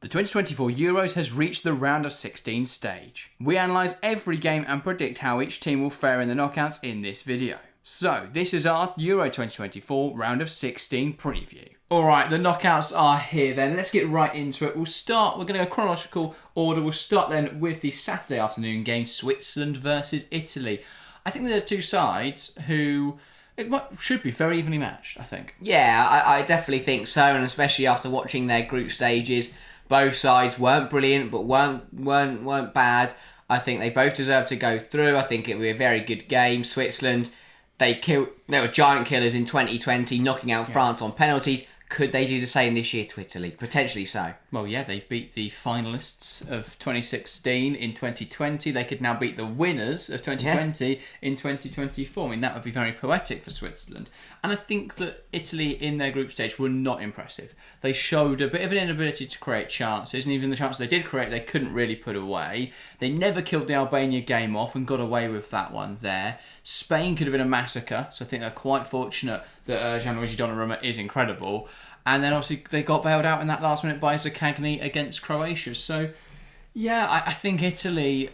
The 2024 Euros has reached the round of 16 stage. We analyse every game and predict how each team will fare in the knockouts in this video. So, this is our Euro 2024 round of 16 preview. Alright, the knockouts are here then. Let's get right into it. We're going to go chronological order. We'll start then with the Saturday afternoon game, Switzerland versus Italy. I think there are two sides who should be very evenly matched, I think. Yeah, I definitely think so, and especially after watching their group stages. Both sides weren't brilliant, but weren't bad. I think they both deserve to go through. I think it will be a very good game. Switzerland, they were giant killers in 2020, knocking out France on penalties. Could they do the same this year to Italy? Potentially so. Well, yeah, they beat the finalists of 2016 in 2020. They could now beat the winners of 2020 in 2024. I mean, that would be very poetic for Switzerland. And I think that Italy in their group stage were not impressive. They showed a bit of an inability to create chances, and even the chances they did create, they couldn't really put away. They never killed the Albania game off and got away with that one there. Spain could have been a massacre, so I think they're quite fortunate that Gianluigi Donnarumma is incredible. And then obviously they got bailed out in that last minute by Zaccagni against Croatia. So, yeah, I think Italy,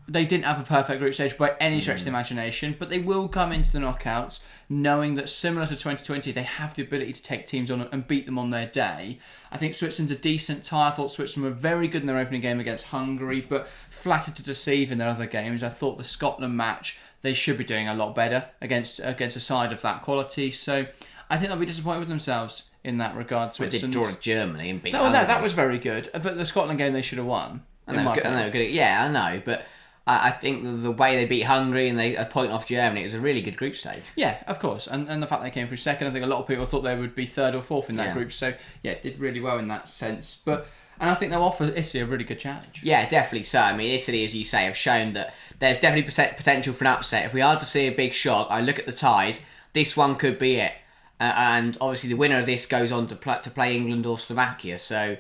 they didn't have a perfect group stage by any stretch of the imagination, but they will come into the knockouts knowing that similar to 2020, they have the ability to take teams on and beat them on their day. I think Switzerland's a decent tie. I thought Switzerland were very good in their opening game against Hungary, but flattered to deceive in their other games. I thought the Scotland match, they should be doing a lot better against a side of that quality. So I think they'll be disappointed with themselves in that regard. They did draw Germany and beat Hungary. No, that was very good. But the Scotland game they should have won. And they were good. Yeah, I know, but I think the way they beat Hungary and a point off Germany, it was a really good group stage. Yeah, of course. And the fact they came through second, I think a lot of people thought they would be third or fourth in that group. So, yeah, did really well in that sense. And I think they'll offer Italy a really good challenge. Yeah, definitely so. I mean, Italy, as you say, have shown that there's definitely potential for an upset. If we are to see a big shock, I look at the ties, this one could be it. And obviously the winner of this goes on to play England or Slovakia. So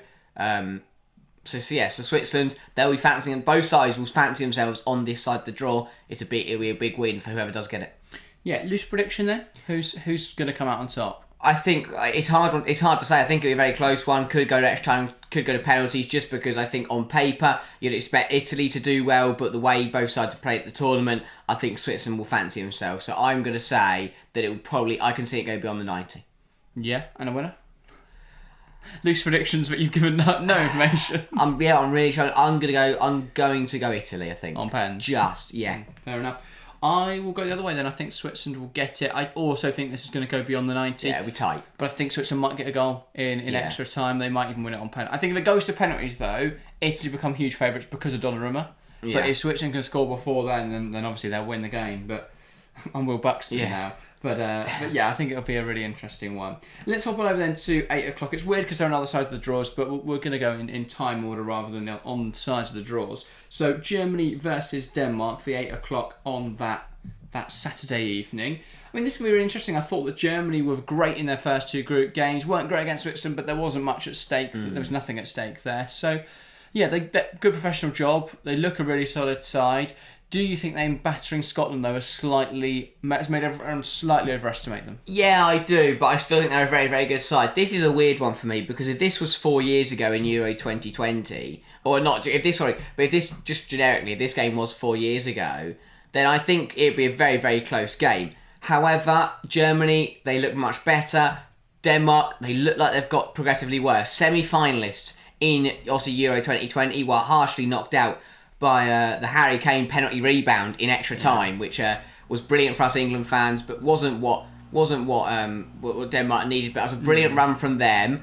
Switzerland, they'll be fancying, both sides will fancy themselves on this side of the draw. It'll be a big win for whoever does get it. Yeah, loose prediction there. Who's going to come out on top? I think it's hard to say. I think it'll be a very close one. Could go to extra time, could go to penalties, just because I think on paper you'd expect Italy to do well, but the way both sides have played at the tournament, I think Switzerland will fancy themselves. So I'm going to say that it will probably, I can see it go beyond the 90. Yeah, and a winner? Loose predictions, but you've given no information. I'm really trying. I'm going to go Italy, I think. On pens? Yeah. Fair enough. I will go the other way then. I think Switzerland will get it. I also think this is going to go beyond the 90. Yeah, it'll be tight. But I think Switzerland might get a goal in extra time. They might even win it on penalty. I think if it goes to penalties, though, Italy become huge favourites because of Donnarumma. Yeah. But if Switzerland can score before then obviously they'll win the game. But I'm Will Buxton now. But yeah, I think it'll be a really interesting one. Let's hop on over then to 8 o'clock. It's weird because they're on the other side of the draws, but we're going to go in time order rather than on the sides of the draws. So Germany versus Denmark, the 8 o'clock on that Saturday evening. I mean, this can be really interesting. I thought that Germany were great in their first two group games, weren't great against Switzerland, but there wasn't much at stake. There was nothing at stake there. So, yeah, they good professional job. They look a really solid side. Do you think them battering Scotland, though, has made everyone slightly overestimate them? Yeah, I do, but I still think they're a very, very good side. This is a weird one for me, because if this was 4 years ago in Euro 2020, but if this just generically, if this game was 4 years ago, then I think it'd be a very, very close game. However, Germany, they look much better. Denmark, they look like they've got progressively worse. Semi-finalists in also Euro 2020 were harshly knocked out by the Harry Kane penalty rebound in extra time, which was brilliant for us England fans, but wasn't what Denmark needed. But it was a brilliant run from them.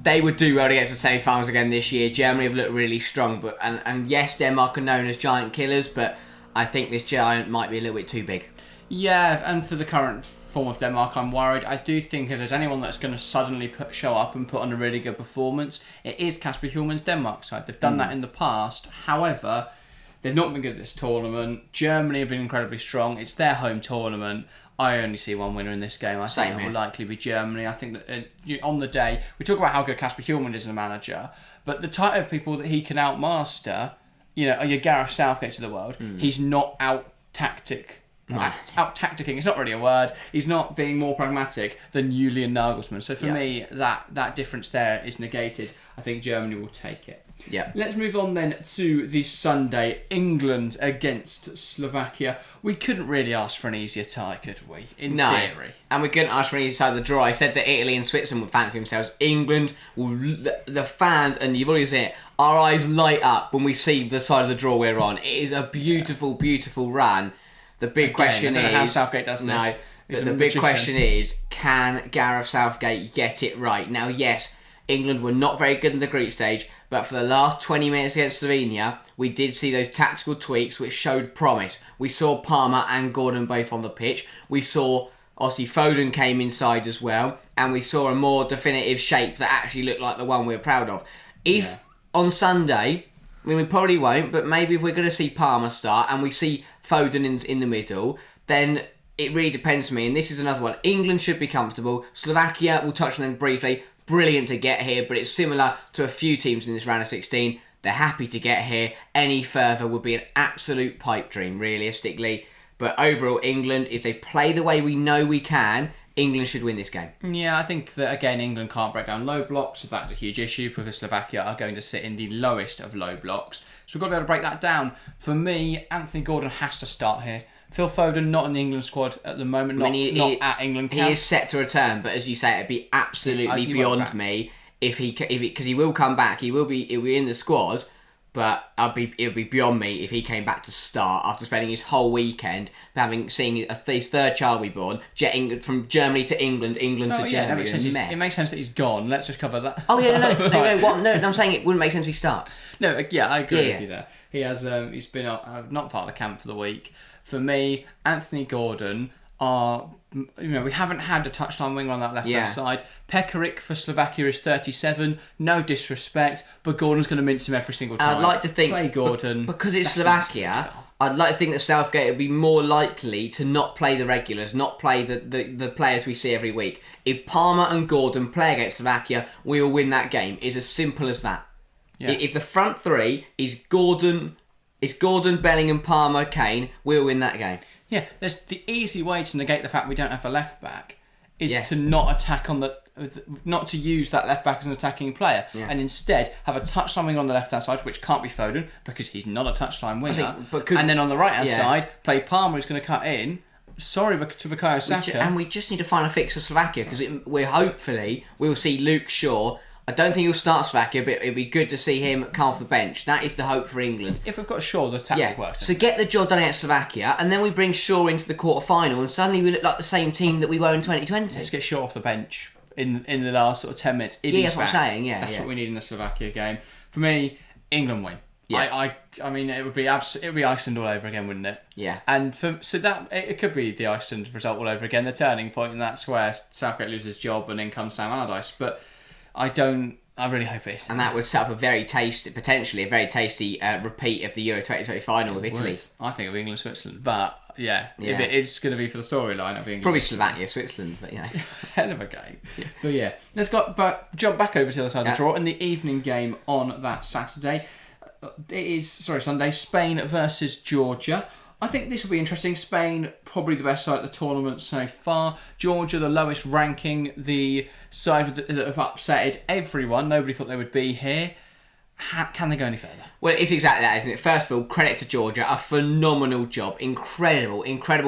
They would do well to get to the semi-finals again this year. Germany have looked really strong, but and yes, Denmark are known as giant killers, but I think this giant might be a little bit too big. Yeah, and for the current form of Denmark, I'm worried. I do think if there's anyone that's going to suddenly show up and put on a really good performance, it is Kasper Hjulmand's Denmark side. They've done that in the past. However, they've not been good at this tournament. Germany have been incredibly strong. It's their home tournament. I only see one winner in this game. I think it will likely be Germany. I think that on the day, we talk about how good Kasper Hjulmand is as a manager, but the type of people that he can outmaster, are your Gareth Southgates of the world. He's not out-tactic out tacticking. It's not really a word. He's not being more pragmatic than Julian Nagelsmann. So for me, that difference there is negated. I think Germany will take it. Yeah. Let's move on then to the Sunday, England against Slovakia. We couldn't really ask for an easier tie, could we? In theory. And we couldn't ask for an easier side of the draw. I said that Italy and Switzerland would fancy themselves. England, the fans, and you've already seen it, our eyes light up when we see the side of the draw we're on. It is a beautiful, beautiful run. The big question I don't know is... how Southgate does this. The big question is, can Gareth Southgate get it right? Now, yes, England were not very good in the group stage, but for the last 20 minutes against Slovenia, we did see those tactical tweaks which showed promise. We saw Palmer and Gordon both on the pitch. We saw, obviously, Foden came inside as well, and we saw a more definitive shape that actually looked like the one we're proud of. If on Sunday, I mean, we probably won't, but maybe if we're going to see Palmer start and we see Foden in the middle, then it really depends on me. And this is another one. England should be comfortable. Slovakia, we'll touch on them briefly. Brilliant to get here, but it's similar to a few teams in this round of 16. They're happy to get here. Any further would be an absolute pipe dream, realistically. But overall, England, if they play the way we know we can, England should win this game. Yeah, I think that, again, England can't break down low blocks. That's a huge issue because Slovakia are going to sit in the lowest of low blocks. So we've got to be able to break that down. For me, Anthony Gordon has to start here. Phil Foden not in the England squad at the moment, not at England camp. He is set to return, but as you say, it'd be absolutely beyond me if because he will come back. He'll be in the squad, but it would be beyond me if he came back to start after spending his whole weekend seeing his third child be born, jetting from Germany to England, to Germany. That makes sense. It makes sense that he's gone. Let's just cover that. Oh yeah, no. I'm saying it wouldn't make sense if he starts. No, yeah, I agree with you there. He has. He's been not part of the camp for the week. For me, Anthony Gordon we haven't had a touchline winger on that left-hand side. Pekarik for Slovakia is 37. No disrespect, but Gordon's going to mince him every single time. I'd like to think... Play Gordon. Because it's Slovakia, I'd like to think that Southgate would be more likely to not play the regulars, not play the players we see every week. If Palmer and Gordon play against Slovakia, we will win that game. It's as simple as that. Yeah. If the front three is Gordon, Bellingham, Palmer, Kane, we'll win that game. Yeah, there's the easy way to negate the fact we don't have a left back is to not attack not to use that left back as an attacking player, and instead have a touchline winger on the left hand side, which can't be Foden because he's not a touchline winger. And then on the right hand side, play Palmer, who's going to cut in. Sorry to Bukayo Saka. And we just need to find a fix for Slovakia because we'll see Luke Shaw. I don't think he'll start Slovakia, but it'd be good to see him come off the bench. That is the hope for England. If we've got Shaw, the tactic works. So get the job done against Slovakia, and then we bring Shaw into the quarter-final, and suddenly we look like the same team that we were in 2020. Let's get Shaw off the bench in the last sort of 10 minutes. That's what I'm saying, That's what we need in the Slovakia game. For me, England win. Yeah. I mean, it would be Iceland all over again, wouldn't it? Yeah. And that it could be the Iceland result all over again, the turning point, and that's where Southgate loses his job, and in comes Sam Allardyce. But I really hope it is. And that would set up potentially a very tasty repeat of the Euro 2020 final with Italy. I think of England, Switzerland, but if it is going to be for the storyline, it'll be England. Probably Slovakia, Switzerland, but hell of a game. Yeah. But let's jump back over to the other side of the draw in the evening game on that Saturday. It is Sunday. Spain versus Georgia. I think this will be interesting. Spain, probably the best side at the tournament so far. Georgia, the lowest ranking. The side that have upsetted everyone. Nobody thought they would be here. Can they go any further? Well, it's exactly that, isn't it? First of all, credit to Georgia. A phenomenal job. Incredible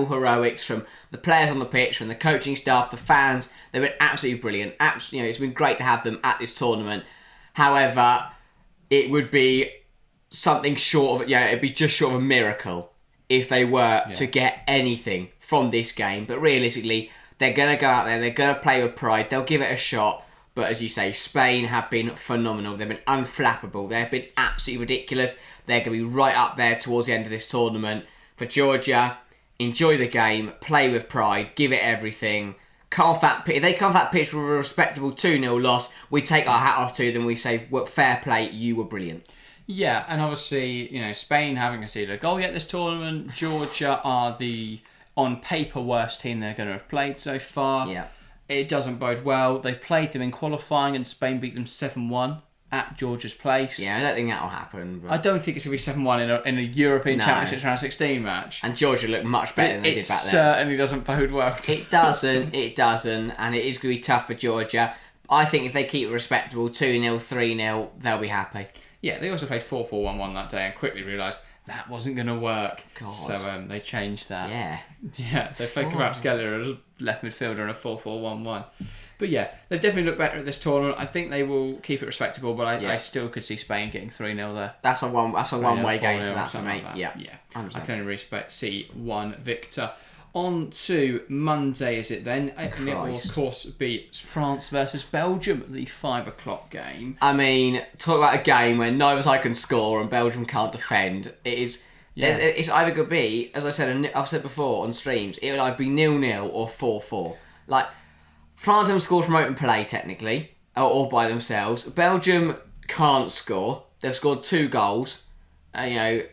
heroics from the players on the pitch, from the coaching staff, the fans. They've been absolutely brilliant. It's been great to have them at this tournament. However, it would be something short of... it'd be just short of a miracle if they were to get anything from this game. But realistically, they're going to go out there, they're going to play with pride, they'll give it a shot. But as you say, Spain have been phenomenal. They've been unflappable. They've been absolutely ridiculous. They're going to be right up there towards the end of this tournament. For Georgia, enjoy the game, play with pride, give it everything. If they come off that pitch with a respectable 2-0 loss, we take our hat off to them, we say, well, fair play, you were brilliant. Yeah, and obviously, Spain haven't conceded a goal yet this tournament. Georgia are the, on paper, worst team they're going to have played so far. Yeah. It doesn't bode well. They played them in qualifying and Spain beat them 7-1 at Georgia's place. Yeah, I don't think that'll happen. But... I don't think it's going to be 7-1 in a European No. Championships round 16 match. And Georgia looked much better than they did back then. It certainly doesn't bode well. It doesn't, and it is going to be tough for Georgia. I think if they keep it respectable, 2-0, 3-0, they'll be happy. Yeah, they also played 4-4-1-1 that day and quickly realised that wasn't going to work. God. So they changed that. Yeah. Yeah, they played Kvaratskhelia as left midfielder in a 4-4-1-1. But yeah, they definitely look better at this tournament. I think they will keep it respectable, but I still could see Spain getting 3-0 there. That's a one-way game for that for me. Like that. Yeah. 100%. I can only see one victor. On to Monday, is it then? And it will, of course, be France versus Belgium, the 5 o'clock game. I mean, talk about a game where neither side can score and Belgium can't defend. It is... Yeah. It's either going to be, as I've said before on streams, it would either be 0-0 or 4-4. Like, France haven't scored from open play, technically, or by themselves. Belgium can't score. They've scored 2 goals. Again,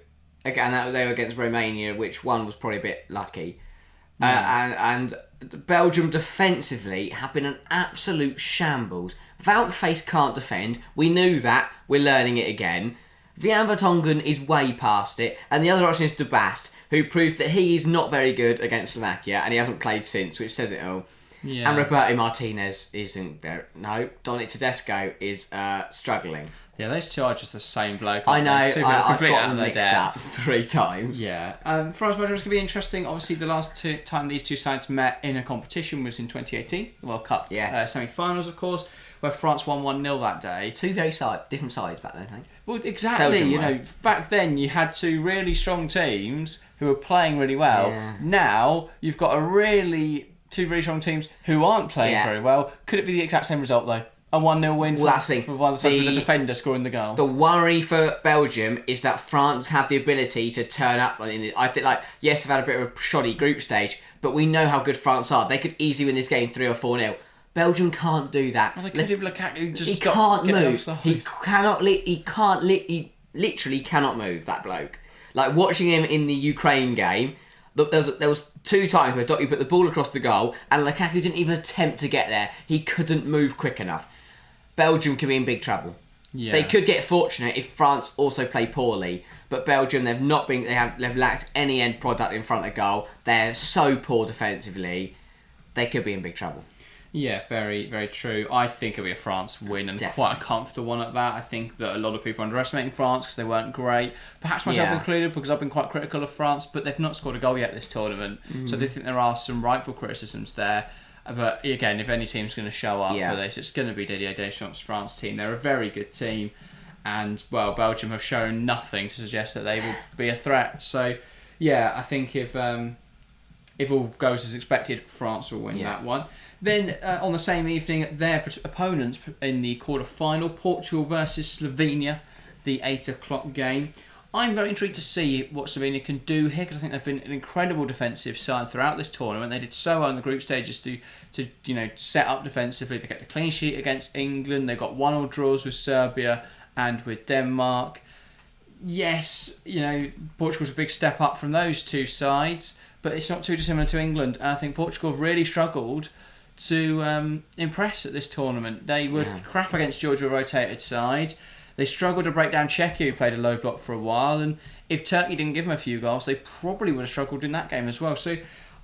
they were against Romania, which one was probably a bit lucky. And Belgium defensively have been an absolute shambles. Wout-Face can't defend. We knew that. We're learning it again. Vian Vertonghen is way past it. And the other option is De Bast, who proved that he is not very good against Slovakia, and he hasn't played since, which says it all. Yeah. And Roberto Martinez isn't there. No, Dominic Tedesco is struggling. Yeah, those two are just the same bloke. I know, I've got them mixed up 3 times. Yeah. France Belgium is going to be interesting. Obviously, the last time these two sides met in a competition was in 2018, the World Cup semi-finals, of course, where France won 1-0 that day. 2 very different sides back then, I think. Well, exactly. Belgium, back then you had 2 really strong teams who were playing really well. Yeah. Now you've got 2 really strong teams who aren't playing very well. Could it be the exact same result though? A 1-0 win for one of the with the defender scoring the goal. The worry for Belgium is that France have the ability to turn up. I think, yes, they've had a bit of a shoddy group stage, but we know how good France are. They could easily win this game 3 or 4-0. Belgium can't do that. Well, they could have Lukaku just he can't move. He literally cannot move, that bloke. Like, watching him in the Ukraine game, there was 2 times where Dotti put the ball across the goal and Lukaku didn't even attempt to get there. He couldn't move quick enough. Belgium could be in big trouble. Yeah. They could get fortunate if France also play poorly, but Belgium, they've lacked any end product in front of goal. They're so poor defensively. They could be in big trouble. Yeah, very, very true. I think it'll be a France win, and quite a comfortable one at that. I think that a lot of people are underestimating France because they weren't great. Perhaps myself included, because I've been quite critical of France, but they've not scored a goal yet this tournament. So I do think there are some rightful criticisms there. But again, if any team's going to show up for this, it's going to be Didier Deschamps' France team. They're a very good team. And, well, Belgium have shown nothing to suggest that they will be a threat. So, yeah, I think if all goes as expected, France will win that one. Then, on the same evening, their opponents in the quarter-final, Portugal versus Slovenia, the 8 o'clock game. I'm very intrigued to see what Slovenia can do here, because I think they've been an incredible defensive side throughout this tournament. They did so well in the group stages to set up defensively. They kept a clean sheet against England. They got 1-1 draws with Serbia and with Denmark. Yes, Portugal's a big step up from those 2 sides, but it's not too dissimilar to England. And I think Portugal have really struggled to impress at this tournament. They were crap against Georgia, a rotated side. They struggled to break down Czechia, who played a low block for a while, and if Turkey didn't give them a few goals, they probably would have struggled in that game as well. So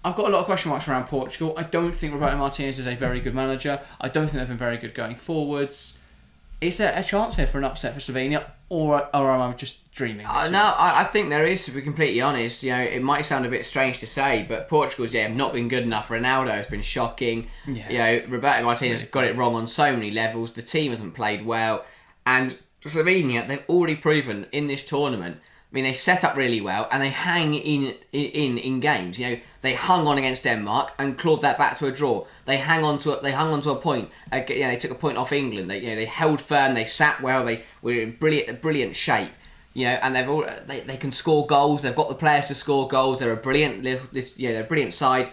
I've got a lot of question marks around Portugal. I don't think Roberto Martinez is a very good manager. I don't think they've been very good going forwards. Is there a chance here for an upset for Slovenia, or am I just dreaming? No, I think there is, to be completely honest. It might sound a bit strange to say, but Portugal's not been good enough. Ronaldo has been shocking. Yeah. Roberto Martinez has got it wrong on so many levels. The team hasn't played well, and Slovenia, they've already proven in this tournament. I mean, they set up really well and they hang in games. They hung on against Denmark and clawed that back to a draw. They hung on to a point. They took a point off England. They held firm. They sat well. They were in brilliant shape. And they can score goals. They've got the players to score goals. They're a brilliant side.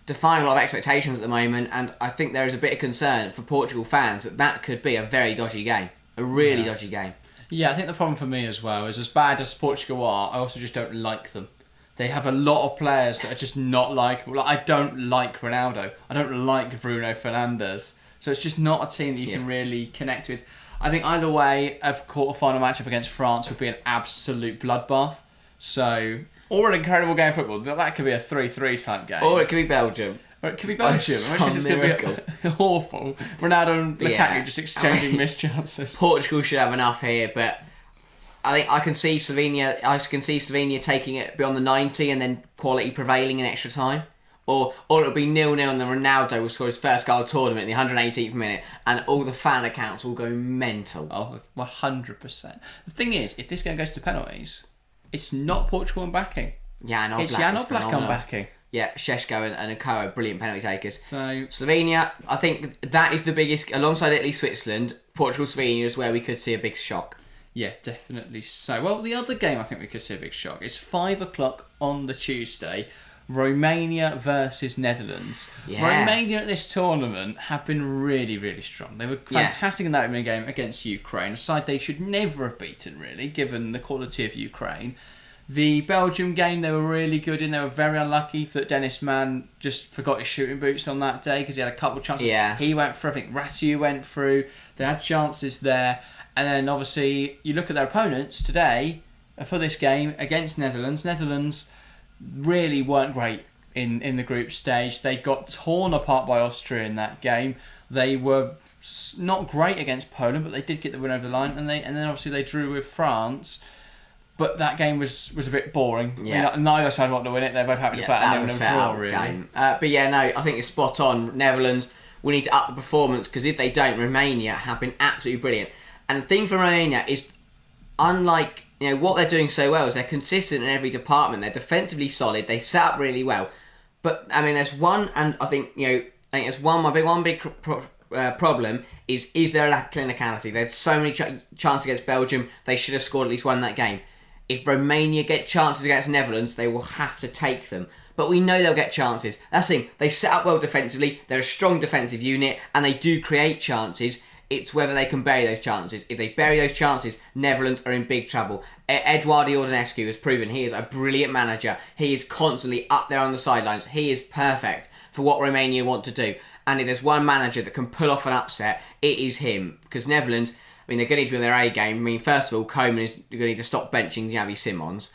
Defying a lot of expectations at the moment, and I think there is a bit of concern for Portugal fans that could be a very dodgy game. A really dodgy game. Yeah, I think the problem for me as well is, as bad as Portugal are, I also just don't like them. They have a lot of players that are just not likeable. I don't like Ronaldo. I don't like Bruno Fernandes. So it's just not a team that you can really connect with. I think either way, a quarter-final matchup against France would be an absolute bloodbath. So, or an incredible game of football. That could be a 3-3 type game. Or it could be Belgium. Or it could be Belgium, which is just going to be awful. Ronaldo and Lukaku just exchanging missed chances. Portugal should have enough here, but I think I can see Slovenia taking it beyond the 90 and then quality prevailing in extra time. Or it'll be 0-0 and then Ronaldo will score his first goal of the tournament in the 118th minute and all the fan accounts will go mental. Oh, 100%. The thing is, if this game goes to penalties, it's not Portugal and backing. It's Jan Oblak on backing. Yeah, Šeško and Okoa, brilliant penalty takers. So Slovenia, I think that is the biggest, alongside Italy, Switzerland, Portugal, Slovenia is where we could see a big shock. Yeah, definitely so. Well, the other game I think we could see a big shock is 5 o'clock on the Tuesday. Romania versus Netherlands. Yeah. Romania at this tournament have been really, really strong. They were fantastic in that opening game against Ukraine, a side they should never have beaten, really, given the quality of Ukraine. The Belgium game, they were really good in. They were very unlucky that Dennis Mann just forgot his shooting boots on that day because he had a couple of chances. Yeah. He went through, I think Ratiu went through. They had chances there. And then, obviously, you look at their opponents today for this game against Netherlands. Netherlands really weren't great in the group stage. They got torn apart by Austria in that game. They were not great against Poland, but they did get the win over the line. And then obviously they drew with France. But that game was a bit boring. Yeah. I mean, neither side wanted to win it. They both happy to play that and was then a draw, set-up really. game. But yeah, no, I think it's spot on. Netherlands, we need to up the performance because if they don't, Romania have been absolutely brilliant. And the thing for Romania is, unlike what they're doing so well is they're consistent in every department. They're defensively solid. They set up really well. But I mean, there's one, and I think there's one big problem is their lack of clinicality. They had so many chances against Belgium. They should have scored at least one in that game. If Romania get chances against Netherlands, they will have to take them. But we know they'll get chances. That's the thing. They set up well defensively. They're a strong defensive unit, and they do create chances. It's whether they can bury those chances. If they bury those chances, Netherlands are in big trouble. Eduardo Iordanescu has proven he is a brilliant manager. He is constantly up there on the sidelines. He is perfect for what Romania want to do. And if there's one manager that can pull off an upset, it is him. Because Netherlands, I mean, they're going to need to be on their A game. I mean, first of all, Koeman is going to need to stop benching Xavi Simons.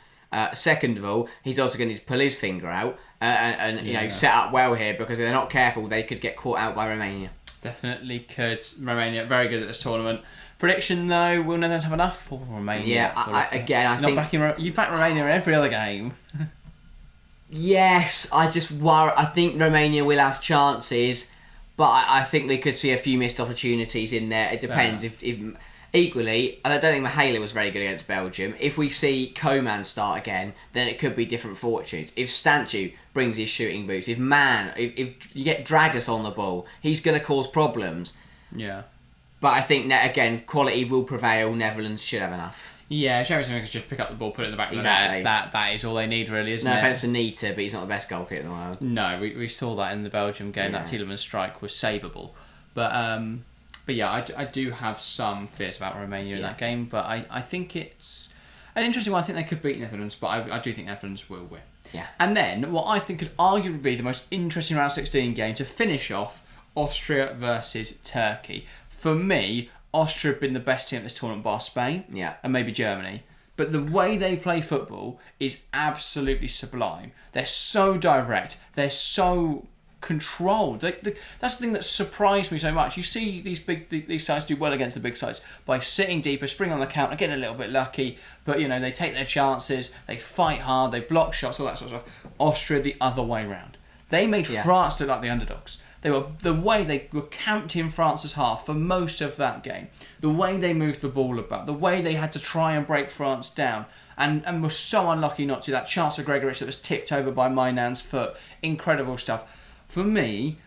Second of all, he's also going to need to pull his finger out and set up well here, because if they're not careful, they could get caught out by Romania. Definitely could. Romania, very good at this tournament. Prediction though, will Netherlands have enough for Romania? Yeah, I think... You've backed Romania in every other game. Yes, I just worry. I think Romania will have chances, but I think they could see a few missed opportunities in there. It depends. If equally, I don't think Mihaela was very good against Belgium. If we see Koeman start again, then it could be different fortunes. If Stancu brings his shooting boots, if you get Dragus on the ball, he's going to cause problems. Yeah. But I think that, again, quality will prevail. Netherlands should have enough. Yeah, Xavi Simons can just pick up the ball, put it in the back of the Exactly. net. That is all they need, really, isn't it? No offence to Nita, but he's not the best goalkeeper in the world. No, we saw that in the Belgium game. That Tielemans strike was savable. But yeah, I do have some fears about Romania in that game. But I think it's an interesting one. I think they could beat Netherlands, but I do think Netherlands will win. Yeah. And then, what I think could arguably be the most interesting round 16 game to finish off, Austria versus Turkey. For me, Austria have been the best team at this tournament bar Spain and maybe Germany. But the way they play football is absolutely sublime. They're so direct. They're so controlled. That's the thing that surprised me so much. You see these sides do well against the big sides by sitting deeper, spring on the counter, getting a little bit lucky. But they take their chances. They fight hard. They block shots, all that sort of stuff. Austria the other way round. They made France look like the underdogs. The way they were counting France's half for most of that game, the way they moved the ball about, the way they had to try and break France down, and were so unlucky not to. That chance for Gregoritsch that was tipped over by Mainan's foot, incredible stuff. For me,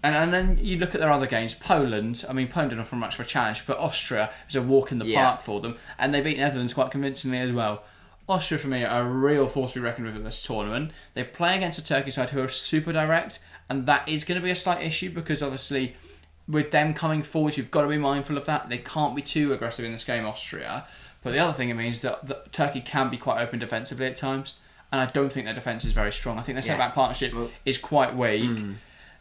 and then you look at their other games, Poland didn't offer much of a challenge, but Austria is a walk in the park for them, and they beat Netherlands quite convincingly as well. Austria, for me, are a real force to be reckoned with in this tournament. They play against a Turkey side who are super direct, and that is going to be a slight issue because obviously with them coming forward, you've got to be mindful of that. They can't be too aggressive in this game, Austria. But the other thing it means is that Turkey can be quite open defensively at times, and I don't think their defence is very strong. I think their centre-back partnership is quite weak.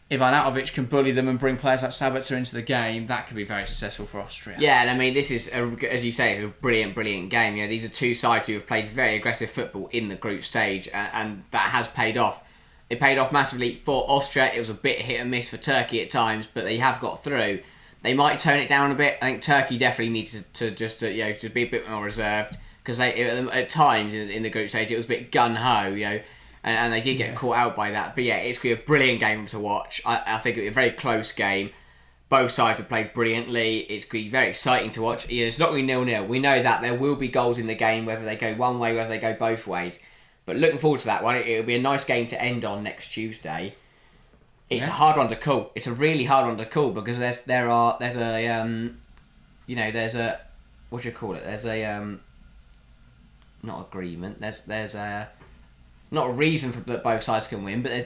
if Arnautovic can bully them and bring players like Sabitzer into the game, that could be very successful for Austria. Yeah, and I mean, this is, as you say, a brilliant game. You know, these are two sides who have played very aggressive football in the group stage, and that has paid off. It paid off massively for Austria. It was a bit hit and miss for Turkey at times, but they have got through. They might tone it down a bit. I think Turkey definitely needs to just be a bit more reserved, because at times in the group stage it was a bit gun ho, and they did get caught out by that. But yeah, it's going to be a brilliant game to watch. I think it'll be a very close game. Both sides have played brilliantly. It's going to be very exciting to watch. It's not going to be 0-0. We know that there will be goals in the game, whether they go one way, whether they go both ways. But looking forward to that one. It'll be a nice game to end on next Tuesday. It's a hard one to call. It's a really hard one to call, because there's a what do you call it? There's a not agreement. There's a not a reason for that both sides can win, but there's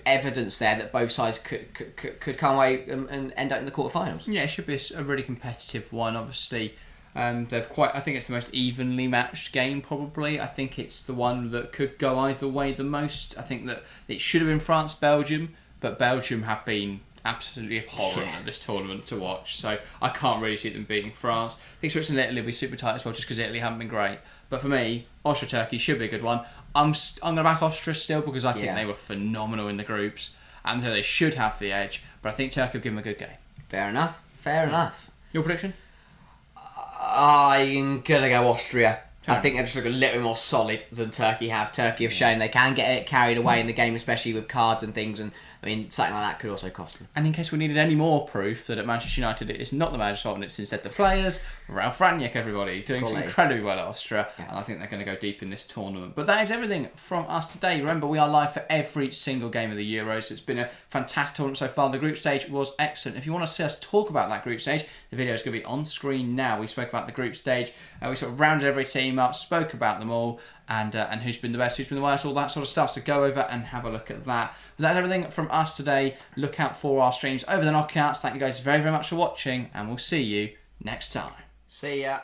evidence there that both sides could come away and end up in the quarterfinals. Yeah, it should be a really competitive one. Obviously, I think it's the most evenly matched game. Probably, I think it's the one that could go either way the most. I think that it should have been France-Belgium, but Belgium have been absolutely abhorrent at this tournament to watch, so I can't really see them beating France. I think Switzerland and Italy will be super tight as well, just because Italy haven't been great. But for me, Austria-Turkey should be a good one. I'm going to back Austria still, because I think they were phenomenal in the groups, and so they should have the edge. But I think Turkey will give them a good game. Fair enough. Your prediction? I'm going to go Austria. I think they're just a little bit more solid than Turkey have. Turkey have shown they can get it carried away in the game, especially with cards and things, and I mean, something like that could also cost them. And in case we needed any more proof that at Manchester United it is not the manager's fault and it's instead the players, Ralf Rangnick, everybody, doing incredibly well at Austria, and I think they're going to go deep in this tournament. But that is everything from us today. Remember, we are live for every single game of the Euros. It's been a fantastic tournament so far. The group stage was excellent. If you want to see us talk about that group stage, the video is going to be on screen now. We spoke about the group stage, we sort of rounded every team up, spoke about them all, and who's been the best, who's been the worst, all that sort of stuff. So go over and have a look at that. But that's everything from us today. Look out for our streams over the knockouts. Thank you guys very, very much for watching, and we'll see you next time. See ya.